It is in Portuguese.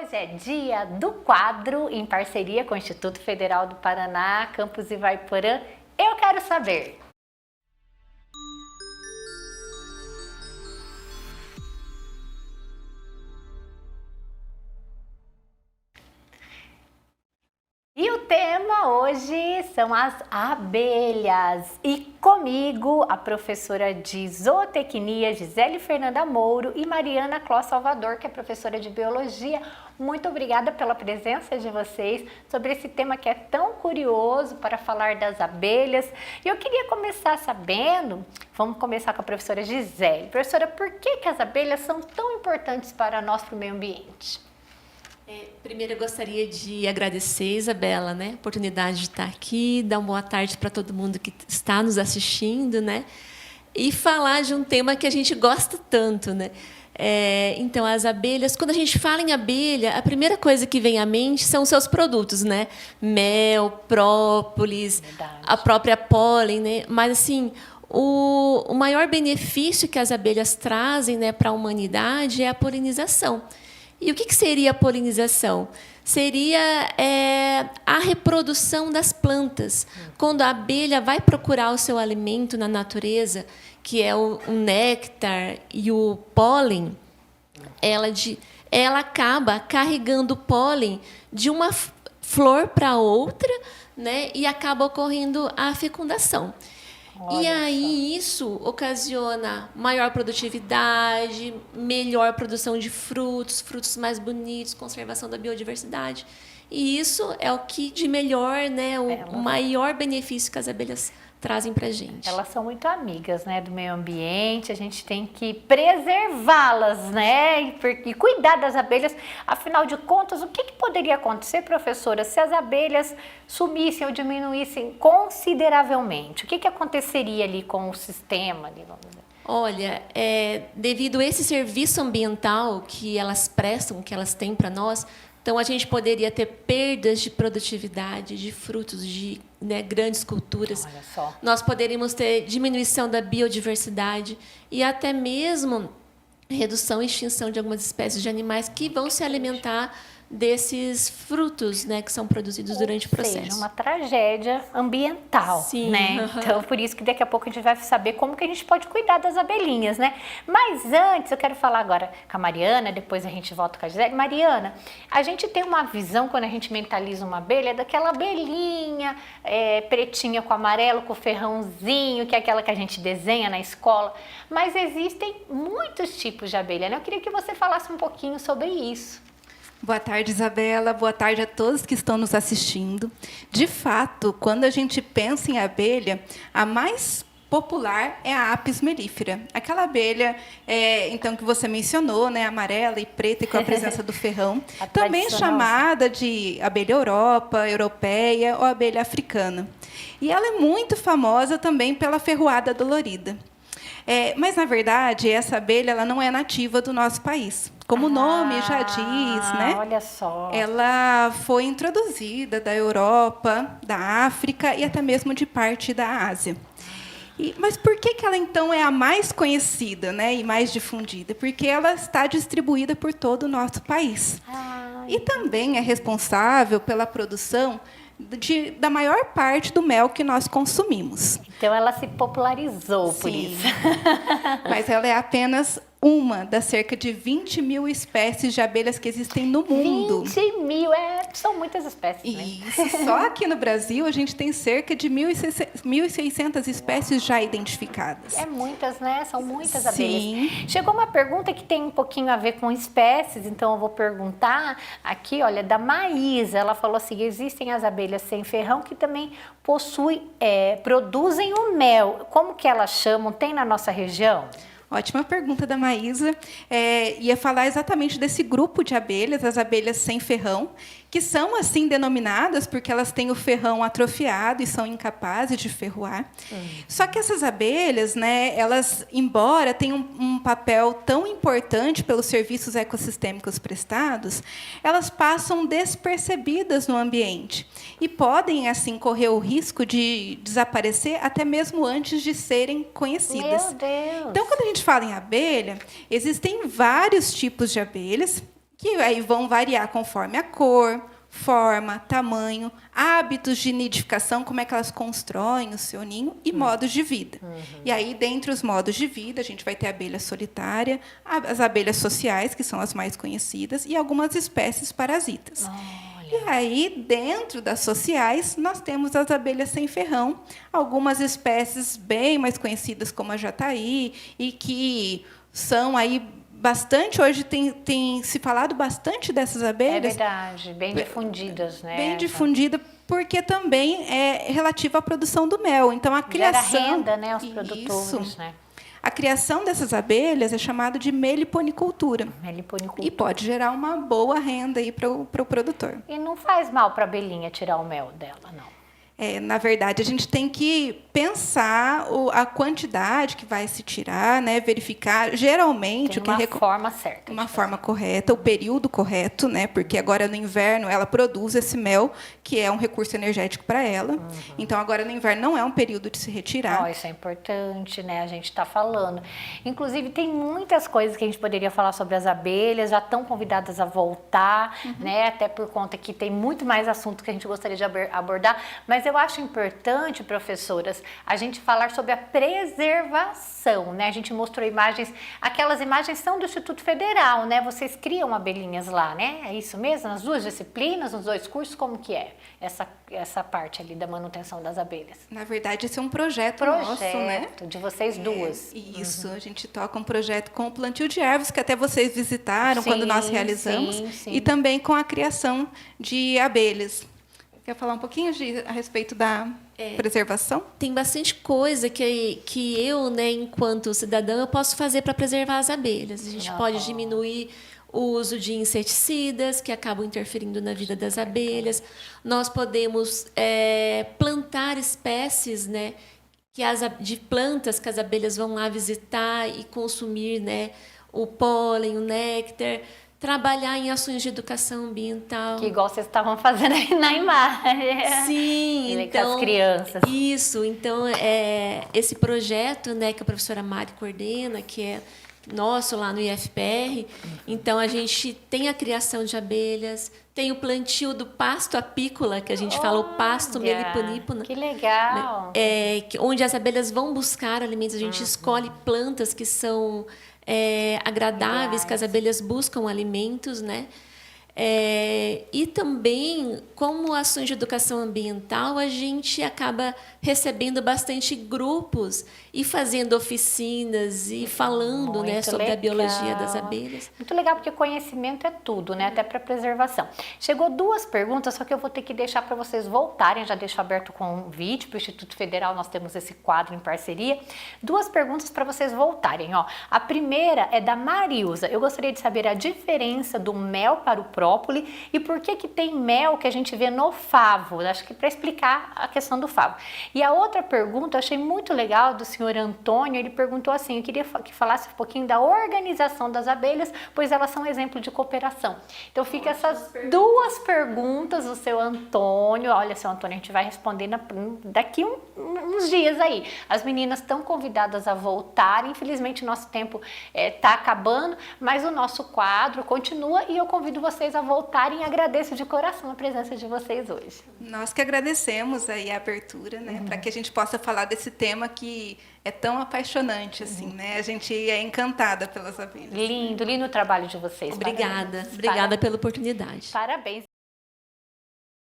Hoje é dia do quadro, em parceria com o Instituto Federal do Paraná, Campus Ivaiporã. Eu quero saber. E o tema hoje são as abelhas. E comigo, a professora de zootecnia, Gisele Fernanda Mouro, e Mariana Cló Salvador, que é professora de biologia. Muito obrigada pela presença de vocês sobre esse tema que é tão curioso para falar das abelhas. E eu queria começar sabendo, vamos começar com a professora Gisele. Professora, por que as abelhas são tão importantes para nós, para o meio ambiente? Primeiro, eu gostaria de agradecer, Isabela, a oportunidade de estar aqui, dar uma boa tarde para todo mundo que está nos assistindo, e falar de um tema que a gente gosta tanto, Então, as abelhas, quando a gente fala em abelha, a primeira coisa que vem à mente são os seus produtos, Mel, própolis, Verdade. A própria pólen, Mas, assim, o maior benefício que as abelhas trazem, para a humanidade é a polinização. E o que seria a polinização? Seria a reprodução das plantas. Quando a abelha vai procurar o seu alimento na natureza, que é o néctar e o pólen, ela acaba carregando o pólen de uma flor para outra, e acaba ocorrendo a fecundação. E aí isso ocasiona maior produtividade, melhor produção de frutos, frutos mais bonitos, conservação da biodiversidade. E isso é o que de melhor, o maior benefício que as abelhas trazem para a gente. Elas são muito amigas, do meio ambiente, a gente tem que preservá-las, e cuidar das abelhas. Afinal de contas, o que poderia acontecer, professora, se as abelhas sumissem ou diminuíssem consideravelmente? O que aconteceria ali com o sistema? Olha, devido a esse serviço ambiental que elas prestam, que elas têm para nós, então a gente poderia ter perdas de produtividade, de frutos, de grandes culturas. Olha só. Nós poderíamos ter diminuição da biodiversidade e até mesmo redução e extinção de algumas espécies de animais que vão se alimentar desses frutos, que são produzidos durante o processo. Ou seja, uma tragédia ambiental, Sim. Então, por isso que daqui a pouco a gente vai saber como que a gente pode cuidar das abelhinhas, Mas antes, eu quero falar agora com a Mariana, depois a gente volta com a Gisele. Mariana, a gente tem uma visão, quando a gente mentaliza uma abelha, daquela abelhinha pretinha com amarelo, com ferrãozinho, que é aquela que a gente desenha na escola. Mas existem muitos tipos de abelha, Eu queria que você falasse um pouquinho sobre isso. Boa tarde, Isabela. Boa tarde a todos que estão nos assistindo. De fato, quando a gente pensa em abelha, a mais popular é a Apis mellifera. Aquela abelha, então, que você mencionou, amarela e preta e com a presença do ferrão. Também chamada de abelha europeia ou abelha africana. E ela é muito famosa também pela ferroada dolorida. Mas, na verdade, essa abelha ela não é nativa do nosso país. Como o nome já diz, Olha só. Ela foi introduzida da Europa, da África e até mesmo de parte da Ásia. Mas por que ela, então, é a mais conhecida, e mais difundida? Porque ela está distribuída por todo o nosso país. E também é responsável pela produção da maior parte do mel que nós consumimos. Então, ela se popularizou por Sim. isso. Mas ela é apenas uma das cerca de 20 mil espécies de abelhas que existem no mundo. 20 mil, são muitas espécies, Isso. Só aqui no Brasil a gente tem cerca de 1.600 espécies já identificadas. É muitas, São muitas Sim. abelhas. Chegou uma pergunta que tem um pouquinho a ver com espécies, então eu vou perguntar aqui, olha, da Maísa. Ela falou assim, existem as abelhas sem ferrão que também produzem o mel. Como que elas chamam? Tem na nossa região? Ótima pergunta da Maísa. Ia falar exatamente desse grupo de abelhas, as abelhas sem ferrão, que são assim denominadas porque elas têm o ferrão atrofiado e são incapazes de ferroar. Só que essas abelhas, elas, embora tenham um papel tão importante pelos serviços ecossistêmicos prestados, elas passam despercebidas no ambiente e podem, assim, correr o risco de desaparecer até mesmo antes de serem conhecidas. Meu Deus! Então, quando a gente fala em abelha, existem vários tipos de abelhas, que aí vão variar conforme a cor, forma, tamanho, hábitos de nidificação, como é que elas constroem o seu ninho, e modos de vida. E aí, dentre os modos de vida, a gente vai ter a abelha solitária, as abelhas sociais, que são as mais conhecidas, e algumas espécies parasitas. E aí, dentro das sociais, nós temos as abelhas sem ferrão, algumas espécies bem mais conhecidas, como a jataí, e que são aí bastante, hoje tem se falado bastante dessas abelhas. É verdade, bem difundidas, né? Bem difundida, porque também é relativa à produção do mel. Então, a criação... Gera renda, né, aos produtores, né? A criação dessas abelhas é chamada de meliponicultura. Meliponicultura. E pode gerar uma boa renda aí para o produtor. E não faz mal para a abelhinha tirar o mel dela, não? Na verdade, a gente tem que pensar a quantidade que vai se tirar, né? Verificar, geralmente... Tem uma forma certa. Uma forma correta, o período correto, né? Porque agora, no inverno, ela produz esse mel, que é um recurso energético para ela. Então, agora, no inverno, não é um período de se retirar. Isso é importante, né? A gente está falando. Inclusive, tem muitas coisas que a gente poderia falar sobre as abelhas, já estão convidadas a voltar, né? Até por conta que tem muito mais assunto que a gente gostaria de abordar. Mas eu acho importante, professoras, a gente falar sobre a preservação, né? A gente mostrou imagens, aquelas imagens são do Instituto Federal, né? Vocês criam abelhinhas lá, né? É isso mesmo? Nas duas disciplinas, nos dois cursos, como que é essa parte ali da manutenção das abelhas? Na verdade, esse é um projeto nosso, né? De vocês duas. Isso, a gente toca um projeto com o plantio de ervas, que até vocês visitaram quando nós realizamos, sim. E também com a criação de abelhas. Quer falar um pouquinho a respeito da preservação? Tem bastante coisa que eu, né, enquanto cidadã, eu posso fazer para preservar as abelhas. A gente pode diminuir o uso de inseticidas, que acabam interferindo na vida das abelhas. Nós podemos plantar espécies, né, de plantas que as abelhas vão lá visitar e consumir, né, o pólen, o néctar. Trabalhar em ações de educação ambiental. Que igual vocês estavam fazendo aí na imagem. Sim, então, as crianças. Isso, então, esse projeto, né, que a professora Mari coordena, que é nosso lá no IFPR, então a gente tem a criação de abelhas, tem o plantio do pasto apícola, que a gente fala o pasto meliponípona. Que legal! Onde as abelhas vão buscar alimentos, a gente escolhe plantas que são... agradáveis, que as abelhas buscam alimentos, né? E também, como ações de educação ambiental, a gente acaba recebendo bastante grupos e fazendo oficinas e falando, né, sobre a biologia das abelhas. Muito legal, porque conhecimento é tudo, né? Até para preservação. Chegou duas perguntas, só que eu vou ter que deixar para vocês voltarem. Já deixo aberto o convite para o Instituto Federal, nós temos esse quadro em parceria. Duas perguntas para vocês voltarem, ó. A primeira é da Marilza. Eu gostaria de saber a diferença do mel para o própolis e por que tem mel que a gente vê no favo. Acho que para explicar a questão do favo. E a outra pergunta eu achei muito legal do senhor Antônio. Ele perguntou assim: eu queria que falasse um pouquinho da organização das abelhas, pois elas são exemplo de cooperação. Então fica essas duas perguntas do seu Antônio. Olha, seu Antônio, a gente vai responder daqui uns dias aí. As meninas estão convidadas a voltar. Infelizmente, nosso tempo está acabando, mas o nosso quadro continua e eu convido vocês a voltarem e agradeço de coração a presença de vocês hoje. Nós que agradecemos aí a abertura, né, para que a gente possa falar desse tema que é tão apaixonante, assim, né? A gente é encantada pelas abelhas. Lindo, lindo o trabalho de vocês. Obrigada pela oportunidade. Parabéns.